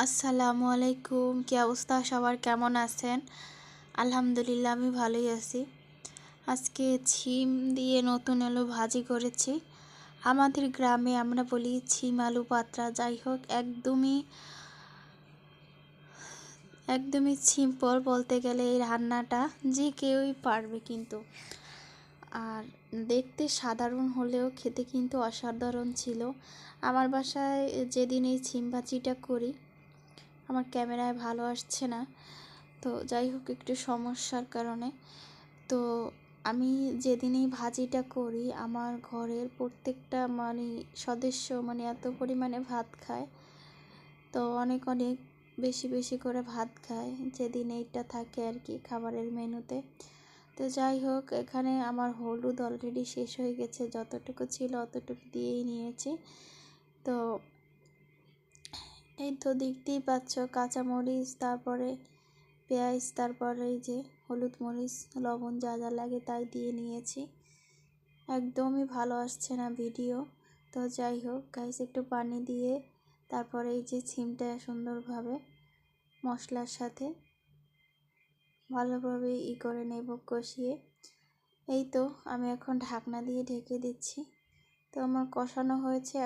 আসসালামু আলাইকুম, কি অবস্থা সবার, কেমন আছেন? আলহামদুলিল্লাহ আমি ভালোই আছি। আজকে ছিম দিয়ে নতুন আলু ভাজি করেছি। আমাদের গ্রামে আমরা বলি ছিম আলু পাতরা। যাই হোক, একদমই একদমই সিম্পল বলতে গেলে এই রান্নাটা যে কেউই পারবে কিন্তু। আর দেখতে সাধারণ হলেও খেতে কিন্তু অসাধারণ ছিল। আমার বাসায় যেদিন এই ছিম ভাজিটা করি, আমার ক্যামেরায় ভালো আসছে না, তো যাই হোক একটু সমস্যার কারণে। তো আমি যেদিনই ভাজিটা করি আমার ঘরের প্রত্যেকটা সদস্য এত পরিমাণে ভাত খায়, তো অনেক অনেক বেশি বেশি করে ভাত খায় যেদিন এইটা থাকে আর কি খাবারের মেনুতে। তো যাই হোক, এখানে আমার হলুদ অলরেডি শেষ হয়ে গেছে, যতটুকু ছিল অতটুকু দিয়েই নিয়েছি। তো এই তো দেখতেই পাচ্ছ, কাঁচামরিচ, তারপরে পেঁয়াজ, তারপরে এই যে হলুদ মরিচ লবণ যা যা লাগে তাই দিয়ে নিয়েছি। একদমই ভালো আসছে না ভিডিও, তো যাই হোক গাইস, একটু পানি দিয়ে তারপরে এই যে ছিমটা সুন্দরভাবে মশলার সাথে ভালোভাবে করে নেব, কষিয়ে। এই তো আমি এখন ঢাকনা দিয়ে ঢেকে দিচ্ছি। তো আমার কষানো হয়েছে,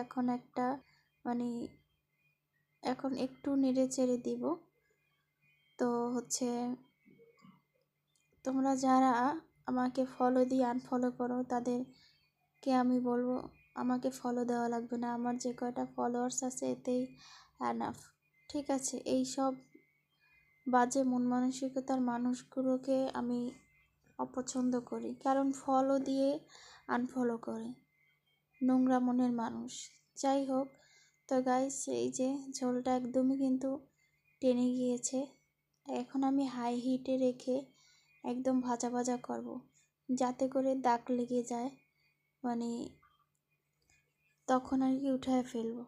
মানে এখন একটু নেড়ে চেড়ে দিব। তো তোমরা যারা আমাকে ফলো দিয়ে আনফলো করো তাদেরকে আমি বলবো আমাকে ফলো দেওয়া লাগবে না, আমার যে কয়টা ফলোয়ার্স আছে এতেই অ্যানাফ। ঠিক আছে, এই সব বাজে মন মানসিকতার মানুষগুলোকে আমি অপছন্দ করি, কারণ ফলো দিয়ে আনফলো করে নোংরা মনের মানুষ। যাই হোক, তো গাইস, এই যে ঝোলটা একদমই কিন্তু টেনে গিয়েছে। এখন আমি হাই হিটে রেখে একদম ভাজা ভাজা করব, যাতে করে দাগ লেগে যায়, তখন আর কি উঠায় ফেলবো।